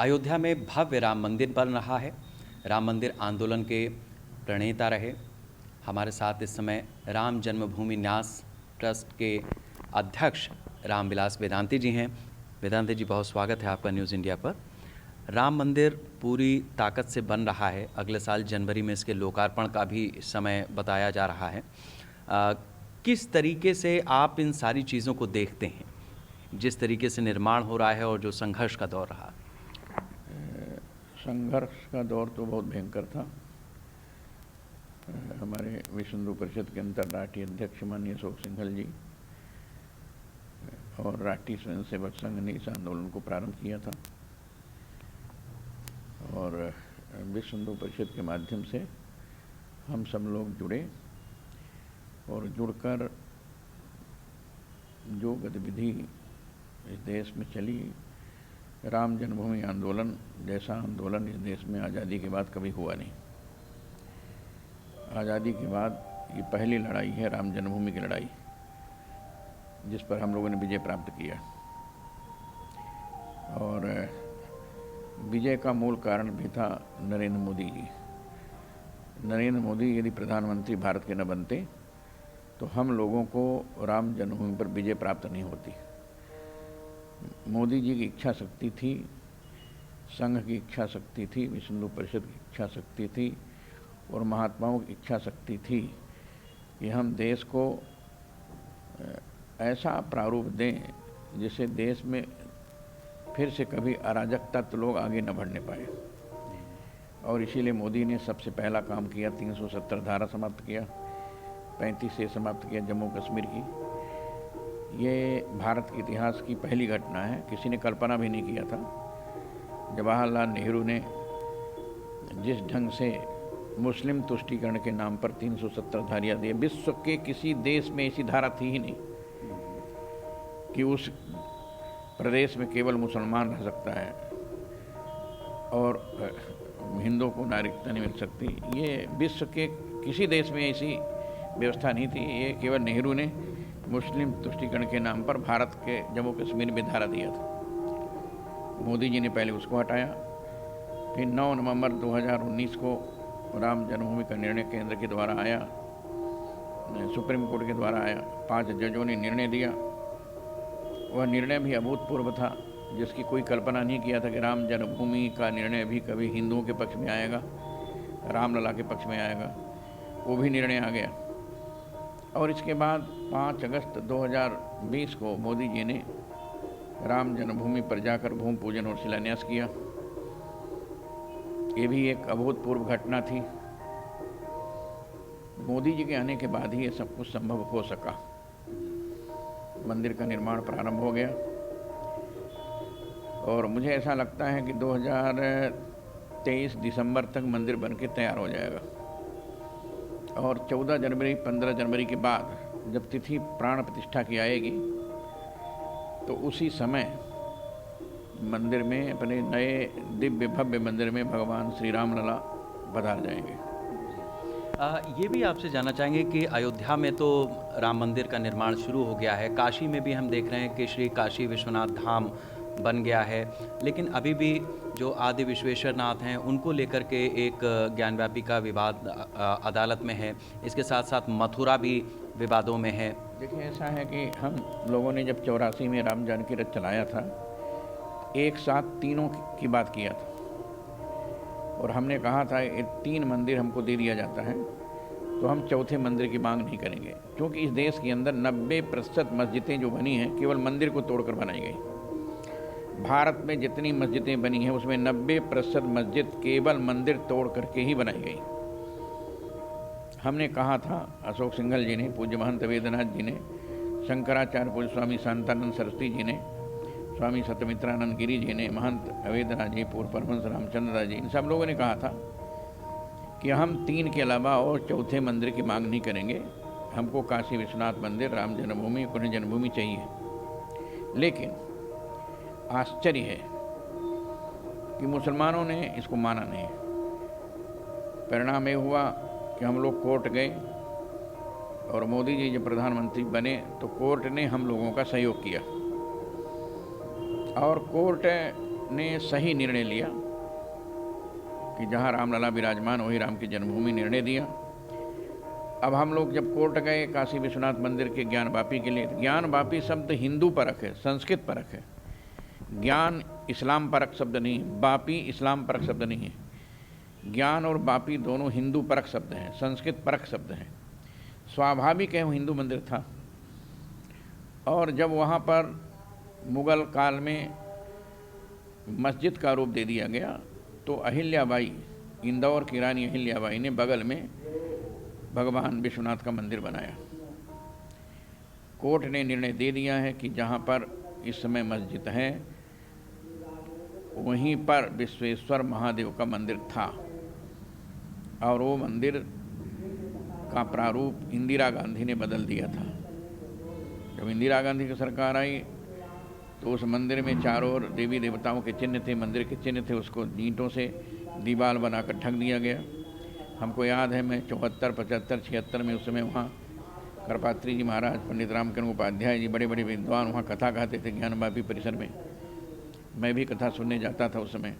अयोध्या में भव्य राम मंदिर बन रहा है। राम मंदिर आंदोलन के प्रणेता रहे। हमारे साथ इस समय राम जन्मभूमि न्यास ट्रस्ट के अध्यक्ष रामविलास वेदांती जी हैं। वेदांती जी, बहुत स्वागत है आपका न्यूज़ इंडिया पर। राम मंदिर पूरी ताकत से बन रहा है। अगले साल जनवरी में इसके लोकार्पण का भी समय बताया जा रहा है। किस तरीके से आप इन सारी चीज़ों को देखते हैं, जिस तरीके से निर्माण हो रहा है और जो संघर्ष का दौर रहा? संघर्ष का दौर तो बहुत भयंकर था। हमारे विश्व हिंदू परिषद के अंतर्राष्ट्रीय अध्यक्ष माननीय अशोक सिंघल जी और राष्ट्रीय स्वयंसेवक संघ ने इस आंदोलन को प्रारंभ किया था और विश्व हिंदू परिषद के माध्यम से हम सब लोग जुड़े और जुड़कर जो गतिविधि इस देश में चली, राम जन्मभूमि आंदोलन जैसा आंदोलन इस देश में आज़ादी के बाद कभी हुआ नहीं। आज़ादी के बाद ये पहली लड़ाई है राम जन्मभूमि की लड़ाई, जिस पर हम लोगों ने विजय प्राप्त किया। और विजय का मूल कारण भी था नरेंद्र मोदी जी। नरेंद्र मोदी यदि प्रधानमंत्री भारत के न बनते तो हम लोगों को राम जन्मभूमि पर विजय प्राप्त नहीं होती। मोदी जी की इच्छा शक्ति थी, संघ की इच्छा शक्ति थी, विश्व हिंदू परिषद की इच्छा शक्ति थी और महात्माओं की इच्छा शक्ति थी कि हम देश को ऐसा प्रारूप दें जिससे देश में फिर से कभी अराजक तत्व लोग आगे न बढ़ने पाए। और इसीलिए मोदी ने सबसे पहला काम किया, 370 धारा समाप्त किया, 35 से समाप्त किया जम्मू कश्मीर की। ये भारत के इतिहास की पहली घटना है, किसी ने कल्पना भी नहीं किया था। जवाहरलाल नेहरू ने जिस ढंग से मुस्लिम तुष्टीकरण के नाम पर 370 धारियाँ दी, विश्व के किसी देश में ऐसी धारा थी ही नहीं कि उस प्रदेश में केवल मुसलमान रह सकता है और हिंदुओं को नागरिकता नहीं मिल सकती। ये विश्व के किसी देश में ऐसी व्यवस्था नहीं थी। ये केवल नेहरू ने मुस्लिम तुष्टीकरण के नाम पर भारत के जम्मू कश्मीर में धारा दिया था। मोदी जी ने पहले उसको हटाया, फिर 9 नवंबर 2019 को राम जन्मभूमि का निर्णय केंद्र के द्वारा आया, सुप्रीम कोर्ट के द्वारा आया। 5 जजों ने निर्णय दिया। वह निर्णय भी अभूतपूर्व था, जिसकी कोई कल्पना नहीं किया था कि राम जन्मभूमि का निर्णय भी कभी हिंदुओं के पक्ष में आएगा, रामलला के पक्ष में आएगा। वो भी निर्णय आ गया। और इसके बाद 5 अगस्त 2020 को मोदी जी ने राम जन्मभूमि पर जाकर भूमि पूजन और शिलान्यास किया। ये भी एक अभूतपूर्व घटना थी। मोदी जी के आने के बाद ही ये सब कुछ संभव हो सका। मंदिर का निर्माण प्रारंभ हो गया और मुझे ऐसा लगता है कि 2023 दिसंबर तक मंदिर बनके तैयार हो जाएगा। और 14 जनवरी 15 जनवरी के बाद जब तिथि प्राण प्रतिष्ठा की आएगी तो उसी समय मंदिर में, अपने नए दिव्य भव्य मंदिर में भगवान श्री राम लला पधार जाएंगे। ये भी आपसे जानना चाहेंगे कि अयोध्या में तो राम मंदिर का निर्माण शुरू हो गया है, काशी में भी हम देख रहे हैं कि श्री काशी विश्वनाथ धाम बन गया है, लेकिन अभी भी जो आदि विश्वेश्वर नाथ हैं उनको लेकर के एक ज्ञानव्यापी का विवाद अदालत में है। इसके साथ साथ मथुरा भी विवादों में है। देखिए, ऐसा है कि हम लोगों ने जब 84 में राम जानकी रथ चलाया था, एक साथ तीनों की बात किया था और हमने कहा था ये 3 मंदिर हमको दे दिया जाता है तो हम चौथे मंदिर की मांग नहीं करेंगे, क्योंकि इस देश के अंदर 90% मस्जिदें जो बनी हैं केवल मंदिर को तोड़कर बनाई गई। भारत में जितनी मस्जिदें बनी हैं उसमें 90% मस्जिद केवल मंदिर तोड़ करके ही बनाई गई। हमने कहा था, अशोक सिंघल जी ने, पूज्य महंत वेदनाथ जी ने, शंकराचार्य पूज्य स्वामी शांतानंद सरस्वती जी ने, स्वामी सत्यमित्रानंद गिरी जी ने, महंत अवेदनाथ जी, पूर्व परमहंस रामचंद्र दास जी, इन सब लोगों ने कहा था कि हम 3 के अलावा और चौथे मंदिर की मांग नहीं करेंगे। हमको काशी विश्वनाथ मंदिर, राम जन्मभूमि, पुण्य जन्मभूमि चाहिए। लेकिन आश्चर्य है कि मुसलमानों ने इसको माना नहीं। परिणाम ये हुआ कि हम लोग कोर्ट गए और मोदी जी जब प्रधानमंत्री बने तो कोर्ट ने हम लोगों का सहयोग किया और कोर्ट ने सही निर्णय लिया कि जहाँ रामलला विराजमान वही राम की जन्मभूमि निर्णय दिया। अब हम लोग जब कोर्ट गए काशी विश्वनाथ मंदिर के ज्ञान वापी के लिए, ज्ञान वापी शब्द हिंदू परक है, संस्कृत परक है। ज्ञान इस्लाम परक शब्द नहीं, वापी इस्लाम परक शब्द नहीं है। ज्ञान और वापी दोनों हिंदू परक शब्द हैं, संस्कृत परक शब्द हैं। स्वाभाविक है वो हिंदू मंदिर था। और जब वहाँ पर मुग़ल काल में मस्जिद का रूप दे दिया गया तो अहिल्याबाई, इंदौर की रानी अहिल्याबाई ने बगल में भगवान विश्वनाथ का मंदिर बनाया। कोर्ट ने निर्णय दे दिया है कि जहाँ पर इस समय मस्जिद है वहीं पर विश्वेश्वर महादेव का मंदिर था और वो मंदिर का प्रारूप इंदिरा गांधी ने बदल दिया था। जब इंदिरा गांधी की सरकार आई तो उस मंदिर में चारों ओर देवी देवताओं के चिन्ह थे, मंदिर के चिन्ह थे, उसको ईंटों से दीवार बनाकर ढक दिया गया। हमको याद है मैं 74, 75, 76 में उस समय वहाँ करपात्री जी महाराज, पंडित रामकरण उपाध्याय जी, बड़े बड़े विद्वान वहाँ कथा कहते थे ज्ञानवापी परिसर में। मैं भी कथा सुनने जाता था उस समय।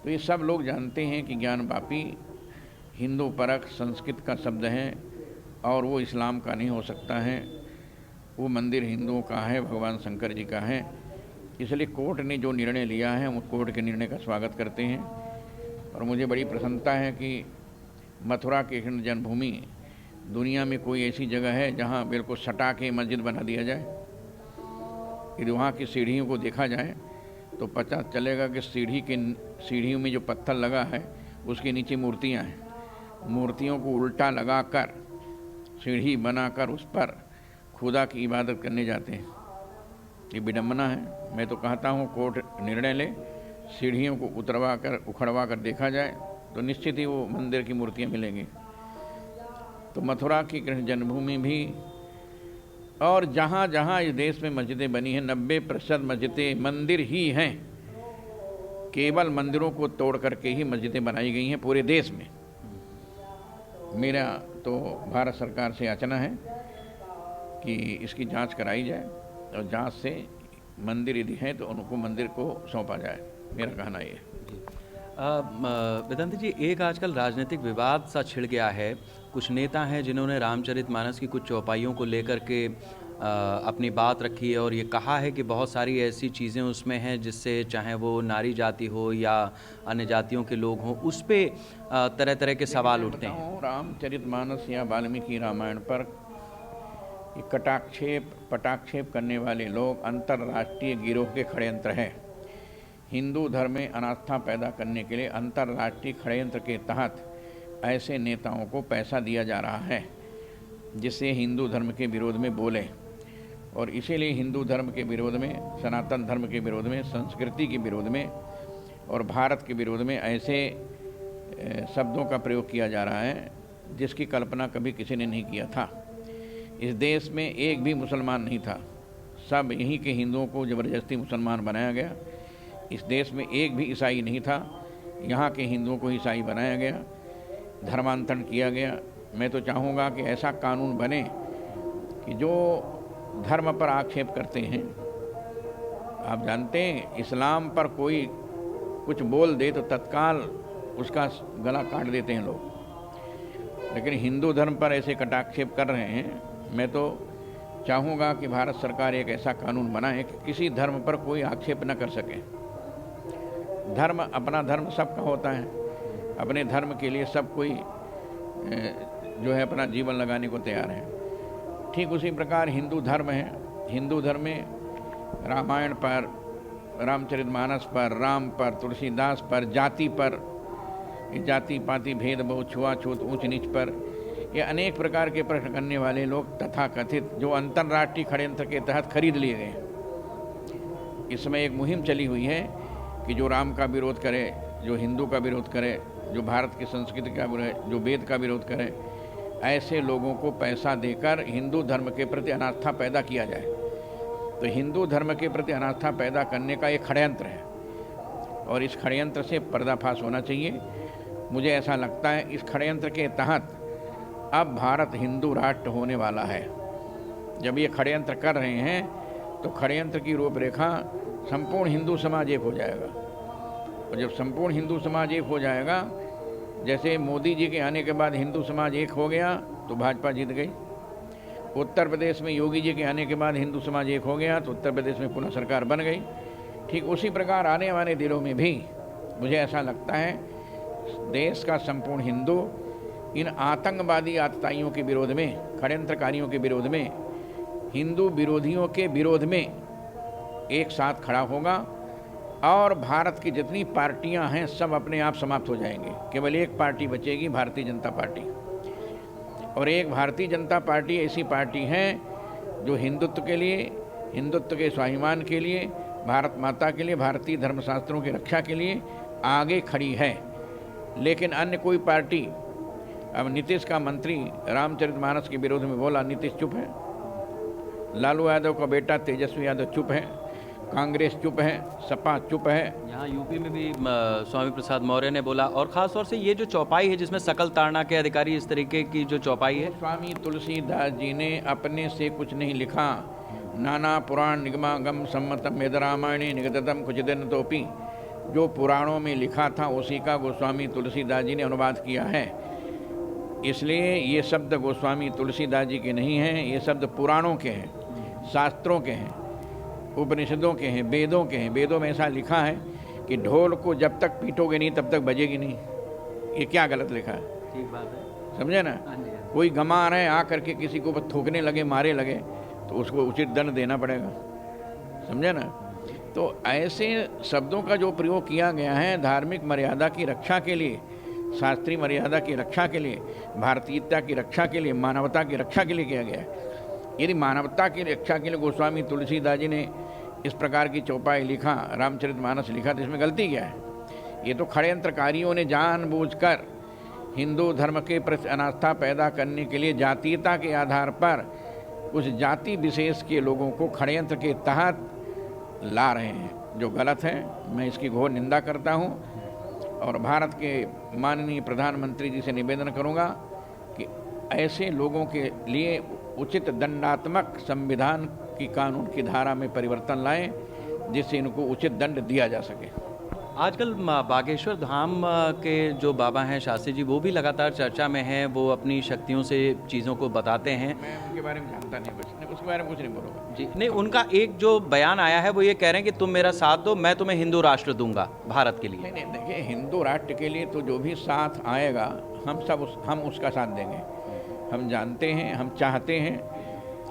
तो ये सब लोग जानते हैं कि ज्ञानवापी हिंदू परक संस्कृत का शब्द है और वो इस्लाम का नहीं हो सकता है। वो मंदिर हिंदुओं का है, भगवान शंकर जी का है। इसलिए कोर्ट ने जो निर्णय लिया है वो कोर्ट के निर्णय का स्वागत करते हैं। और मुझे बड़ी प्रसन्नता है कि मथुरा के कृष्ण जन्मभूमि दुनिया में कोई ऐसी जगह है जहाँ बिल्कुल सटा के मस्जिद बना दिया जाए। यदि वहाँ की सीढ़ियों को देखा जाए तो पता चलेगा कि सीढ़ियों में जो पत्थर लगा है उसके नीचे मूर्तियाँ हैं। मूर्तियों को उल्टा लगाकर सीढ़ी बनाकर उस पर खुदा की इबादत करने जाते हैं। ये विडम्बना है। मैं तो कहता हूँ कोर्ट निर्णय ले, सीढ़ियों को उतरवा कर उखड़वा कर देखा जाए तो निश्चित ही वो मंदिर की मूर्तियाँ मिलेंगी। तो मथुरा की कृष्ण जन्मभूमि भी और जहाँ जहाँ इस देश में मस्जिदें बनी हैं 90% मस्जिदें मंदिर ही हैं। केवल मंदिरों को तोड़ करके ही मस्जिदें बनाई गई हैं पूरे देश में। मेरा तो भारत सरकार से याचना है कि इसकी जांच कराई जाए और जांच से मंदिर यदि है तो उनको मंदिर को सौंपा जाए। मेरा कहना ये है। वेदांत जी, एक आजकल राजनीतिक विवाद सा छिड़ गया है। कुछ नेता हैं जिन्होंने रामचरितमानस की कुछ चौपाइयों को लेकर के अपनी बात रखी है और ये कहा है कि बहुत सारी ऐसी चीज़ें उसमें हैं जिससे चाहे वो नारी जाति हो या अन्य जातियों के लोग हों, उस पर तरह तरह के सवाल उठते हैं। रामचरितमानस या वाल्मीकि रामायण पर पटाक्षेप करने वाले लोग अंतर्राष्ट्रीय गिरोह के षड्यंत्र हैं। हिंदू धर्म में अनास्था पैदा करने के लिए अंतर्राष्ट्रीय षड्यंत्र के तहत ऐसे नेताओं को पैसा दिया जा रहा है जिससे हिंदू धर्म के विरोध में बोले। और इसीलिए हिंदू धर्म के विरोध में, सनातन धर्म के विरोध में, संस्कृति के विरोध में और भारत के विरोध में ऐसे शब्दों का प्रयोग किया जा रहा है जिसकी कल्पना कभी किसी ने नहीं किया था। इस देश में एक भी मुसलमान नहीं था, सब यहीं के हिंदुओं को ज़बरदस्ती मुसलमान बनाया गया। इस देश में एक भी ईसाई नहीं था, यहाँ के हिंदुओं को ईसाई बनाया गया, धर्मांतरण किया गया। मैं तो चाहूँगा कि ऐसा कानून बने कि जो धर्म पर आक्षेप करते हैं, आप जानते हैं इस्लाम पर कोई कुछ बोल दे तो तत्काल उसका गला काट देते हैं लोग, लेकिन हिंदू धर्म पर ऐसे कटाक्षेप कर रहे हैं। मैं तो चाहूँगा कि भारत सरकार एक ऐसा कानून बनाए कि किसी धर्म पर कोई आक्षेप न कर सके। धर्म, अपना धर्म सबका होता है, अपने धर्म के लिए सब कोई जो है अपना जीवन लगाने को तैयार है। ठीक उसी प्रकार हिंदू धर्म है। हिंदू धर्म में रामायण पर, रामचरितमानस पर, राम पर, तुलसीदास पर, जाति पर, जाति पाति भेदभाव, छुआछूत, ऊंच नीच पर ये अनेक प्रकार के प्रश्न करने वाले लोग तथाकथित जो अंतर्राष्ट्रीय षड्यंत्र के तहत खरीद लिए गए। इस समय एक मुहिम चली हुई है कि जो राम का विरोध करे, जो हिंदू का विरोध करे, जो भारत की संस्कृति का विरोध, जो वेद का विरोध करे, ऐसे लोगों को पैसा देकर हिंदू धर्म के प्रति अनास्था पैदा किया जाए। तो हिंदू धर्म के प्रति अनास्था पैदा करने का एक षड्यंत्र है और इस षड्यंत्र से पर्दाफाश होना चाहिए। मुझे ऐसा लगता है इस षड्यंत्र के तहत अब भारत हिंदू राष्ट्र होने वाला है। जब ये षड्यंत्र कर रहे हैं तो षड्यंत्र की रूपरेखा संपूर्ण हिंदू समाज एक हो जाएगा। और जब संपूर्ण हिंदू समाज एक हो जाएगा, जैसे मोदी जी के आने के बाद हिंदू समाज एक हो गया तो भाजपा जीत गई। उत्तर प्रदेश में योगी जी के आने के बाद हिंदू समाज एक हो गया तो उत्तर प्रदेश में पुनः सरकार बन गई। ठीक उसी प्रकार आने वाले दिनों में भी मुझे ऐसा लगता है देश का संपूर्ण हिंदू इन आतंकवादी आतताइयों के विरोध में, षड्यंत्रकारियों के विरोध में, हिंदू विरोधियों के विरोध में एक साथ खड़ा होगा और भारत की जितनी पार्टियां हैं सब अपने आप समाप्त हो जाएंगे। केवल एक पार्टी बचेगी, भारतीय जनता पार्टी। और एक भारतीय जनता पार्टी ऐसी पार्टी है जो हिंदुत्व के लिए, हिंदुत्व के स्वाभिमान के लिए, भारत माता के लिए, भारतीय धर्मशास्त्रों की रक्षा के लिए आगे खड़ी है। लेकिन अन्य कोई पार्टी, अब नीतीश का मंत्री रामचरितमानस के विरोध में बोला, नीतीश चुप है। लालू यादव का बेटा तेजस्वी यादव चुप है, कांग्रेस चुप है, सपा चुप है। यहाँ यूपी में भी स्वामी प्रसाद मौर्य ने बोला। और ख़ास तौर से ये जो चौपाई है जिसमें सकल ताड़ना के अधिकारी, इस तरीके की जो चौपाई है, स्वामी तुलसीदास जी ने अपने से कुछ नहीं लिखा। नाना पुराण निगमागम सम्मतम वेद रामायणे निगततम कुचिदन तोपी, जो पुराणों में लिखा था उसी का गोस्वामी तुलसीदास जी ने अनुवाद किया है। इसलिए ये शब्द गोस्वामी तुलसीदास जी के नहीं हैं, ये शब्द पुराणों के हैं, शास्त्रों के हैं, उपनिषदों के हैं, वेदों के हैं। वेदों में ऐसा लिखा है कि ढोल को जब तक पीटोगे नहीं तब तक बजेगी नहीं। ये क्या गलत लिखा है? ठीक बात है, समझे ना? कोई गमा रहे आ करके किसी को थूकने लगे, मारे लगे तो उसको उचित दंड देना पड़ेगा। समझे ना? तो ऐसे शब्दों का जो प्रयोग किया गया है धार्मिक मर्यादा की रक्षा के लिए, शास्त्रीय मर्यादा की रक्षा के लिए, भारतीयता की रक्षा के लिए, मानवता की रक्षा के लिए किया गया है। यदि मानवता की रक्षा के लिए गोस्वामी तुलसीदास जी ने इस प्रकार की चौपाई लिखा, रामचरितमानस लिखा, तो इसमें गलती क्या है? ये तो षड्यंत्रकारियों ने जानबूझकर हिंदू धर्म के प्रति अनास्था पैदा करने के लिए जातीयता के आधार पर उस जाति विशेष के लोगों को षड्यंत्र के तहत ला रहे हैं, जो गलत है। मैं इसकी घोर निंदा करता हूँ और भारत के माननीय प्रधानमंत्री जी से निवेदन करूँगा कि ऐसे लोगों के लिए उचित दंडात्मक संविधान की कानून की धारा में परिवर्तन लाएं, जिससे इनको उचित दंड दिया जा सके। आजकल बागेश्वर धाम के जो बाबा हैं शास्त्री जी, वो भी लगातार चर्चा में हैं। वो अपनी शक्तियों से चीज़ों को बताते हैं। मैं उनके बारे में जानता नहीं, कुछ उसके बारे में कुछ नहीं बोलूँगा जी। नहीं, उनका एक जो बयान आया है वो ये कह रहे हैं कि तुम मेरा साथ दो, मैं तुम्हें हिंदू राष्ट्र दूंगा भारत के लिए। नहीं, देखिए, हिंदू राष्ट्र के लिए तो जो भी साथ आएगा हम उसका साथ देंगे। हम जानते हैं, हम चाहते हैं,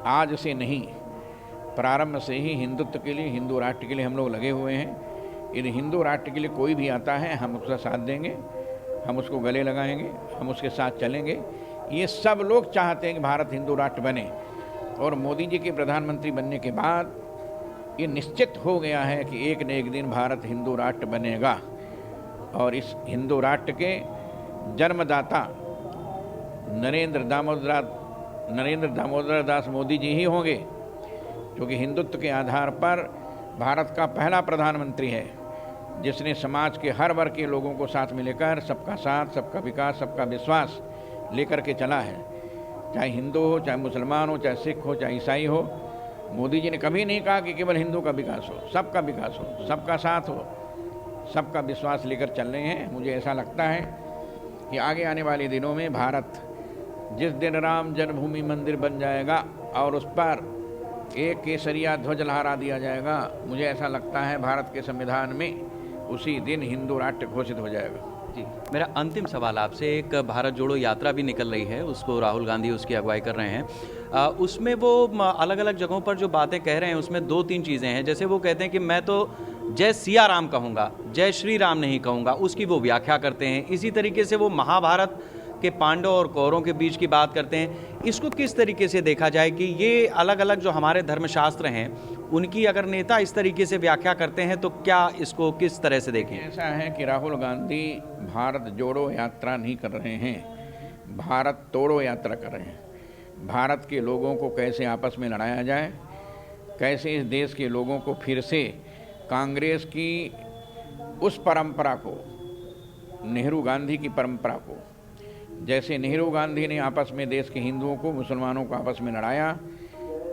आज से नहीं, प्रारंभ से ही हिंदुत्व के लिए, हिंदू राष्ट्र के लिए हम लोग लगे हुए हैं। यदि हिंदू राष्ट्र के लिए कोई भी आता है हम उसका साथ देंगे, हम उसको गले लगाएंगे, हम उसके साथ चलेंगे। ये सब लोग चाहते हैं कि भारत हिंदू राष्ट्र बने। और मोदी जी के प्रधानमंत्री बनने के बाद ये निश्चित हो गया है कि एक न एक दिन भारत हिंदू राष्ट्र बनेगा। और इस हिंदू राष्ट्र के जन्मदाता नरेंद्र दामोदर दास मोदी जी ही होंगे, जो कि हिंदुत्व के आधार पर भारत का पहला प्रधानमंत्री है, जिसने समाज के हर वर्ग के लोगों को साथ में लेकर सबका साथ, सबका विकास, सबका विश्वास लेकर के चला है। चाहे हिंदू हो, चाहे मुसलमान हो, चाहे सिख हो, चाहे ईसाई हो। मोदी जी ने कभी नहीं कहा कि केवल हिंदू का विकास हो, सबका विकास हो, सबका साथ हो, सबका विश्वास लेकर चल रहे हैं। मुझे ऐसा लगता है कि आगे आने वाले दिनों में भारत जिस दिन राम जन्मभूमि मंदिर बन जाएगा और उस पर एक केसरिया ध्वज लहरा दिया जाएगा, मुझे ऐसा लगता है भारत के संविधान में उसी दिन हिंदू राष्ट्र घोषित हो जाएगा। जी, मेरा अंतिम सवाल आपसे, एक भारत जोड़ो यात्रा भी निकल रही है, उसको राहुल गांधी उसकी अगुवाई कर रहे हैं। उसमें वो अलग अलग जगहों पर जो बातें कह रहे हैं उसमें 2-3 चीज़ें हैं। जैसे वो कहते हैं कि मैं तो जय सिया राम कहूँगा, जय श्री राम नहीं कहूँगा, उसकी वो व्याख्या करते हैं। इसी तरीके से वो महाभारत के पांडव और कौरवों के बीच की बात करते हैं। इसको किस तरीके से देखा जाए कि ये अलग अलग जो हमारे धर्मशास्त्र हैं उनकी अगर नेता इस तरीके से व्याख्या करते हैं तो क्या इसको किस तरह से देखें? ऐसा है कि राहुल गांधी भारत जोड़ो यात्रा नहीं कर रहे हैं, भारत तोड़ो यात्रा कर रहे हैं। भारत के लोगों को कैसे आपस में लड़ाया जाए, कैसे इस देश के लोगों को फिर से कांग्रेस की उस परंपरा को, नेहरू गांधी की परंपरा को, जैसे नेहरू गांधी ने आपस में देश के हिंदुओं को, मुसलमानों को आपस में लड़ाया,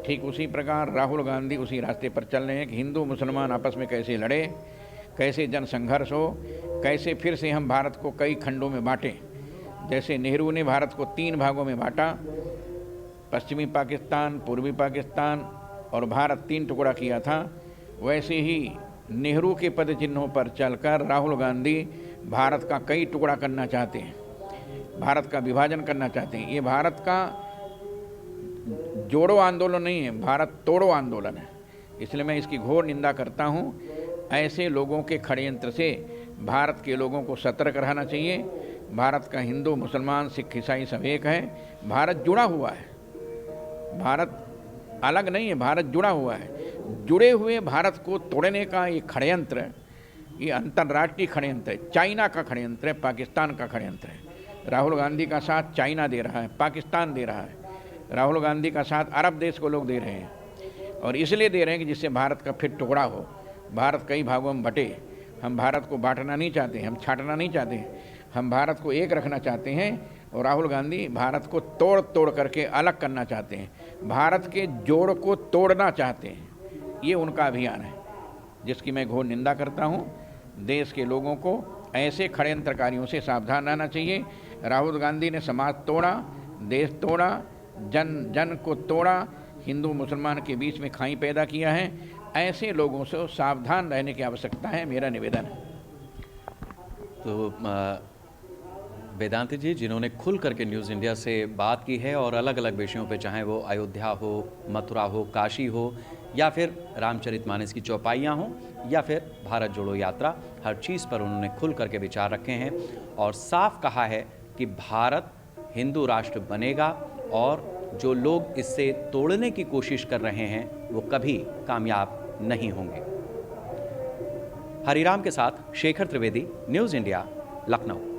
ठीक उसी प्रकार राहुल गांधी उसी रास्ते पर चल रहे हैं कि हिंदू मुसलमान आपस में कैसे लड़े, कैसे जन संघर्ष हो, कैसे फिर से हम भारत को कई खंडों में बांटें। जैसे नेहरू ने भारत को 3 भागों में बांटा, पश्चिमी पाकिस्तान, पूर्वी पाकिस्तान और भारत 3 टुकड़ा किया था, वैसे ही नेहरू के पद चिन्हों पर चलकर राहुल गांधी भारत का कई टुकड़ा करना चाहते हैं, भारत का विभाजन करना चाहते हैं। ये भारत का जोड़ो आंदोलन नहीं है, भारत तोड़ो आंदोलन है। इसलिए मैं इसकी घोर निंदा करता हूँ। ऐसे लोगों के षड्यंत्र से भारत के लोगों को सतर्क रहना चाहिए। भारत का हिंदू मुसलमान सिख ईसाई सब एक है, भारत जुड़ा हुआ है, भारत अलग नहीं है, भारत जुड़ा हुआ है। जुड़े हुए भारत को तोड़ने का ये षड्यंत्र, ये अंतर्राष्ट्रीय षड्यंत्र है, चाइना का षड्यंत्र है, पाकिस्तान का षड्यंत्र है। राहुल गांधी का साथ चाइना दे रहा है, पाकिस्तान दे रहा है, राहुल गांधी का साथ अरब देश को लोग दे रहे हैं, और इसलिए दे रहे हैं कि जिससे भारत का फिर टुकड़ा हो, भारत कई भागों में बटे। हम भारत को बांटना नहीं चाहते, हम छांटना नहीं चाहते, हम भारत को एक रखना चाहते हैं। और राहुल गांधी भारत को तोड़ तोड़ करके अलग करना चाहते हैं, भारत के जोड़ को तोड़ना चाहते हैं। ये उनका अभियान है, जिसकी मैं घोर निंदा करता हूँ। देश के लोगों को ऐसे षड्यंत्रकारियों से सावधान रहना चाहिए। राहुल गांधी ने समाज तोड़ा, देश तोड़ा, जन जन को तोड़ा, हिंदू मुसलमान के बीच में खाई पैदा किया है। ऐसे लोगों से सावधान रहने की आवश्यकता है, मेरा निवेदन है। तो वेदांत जी, जिन्होंने खुल करके न्यूज़ इंडिया से बात की है और अलग अलग विषयों पे, चाहे वो अयोध्या हो, मथुरा हो, काशी हो, या फिर रामचरितमानस की चौपाइयाँ हों, या फिर भारत जोड़ो यात्रा, हर चीज़ पर उन्होंने खुल करके विचार रखे हैं और साफ कहा है कि भारत हिंदू राष्ट्र बनेगा और जो लोग इससे तोड़ने की कोशिश कर रहे हैं वो कभी कामयाब नहीं होंगे। हरिराम के साथ शेखर त्रिवेदी, न्यूज़ इंडिया, लखनऊ।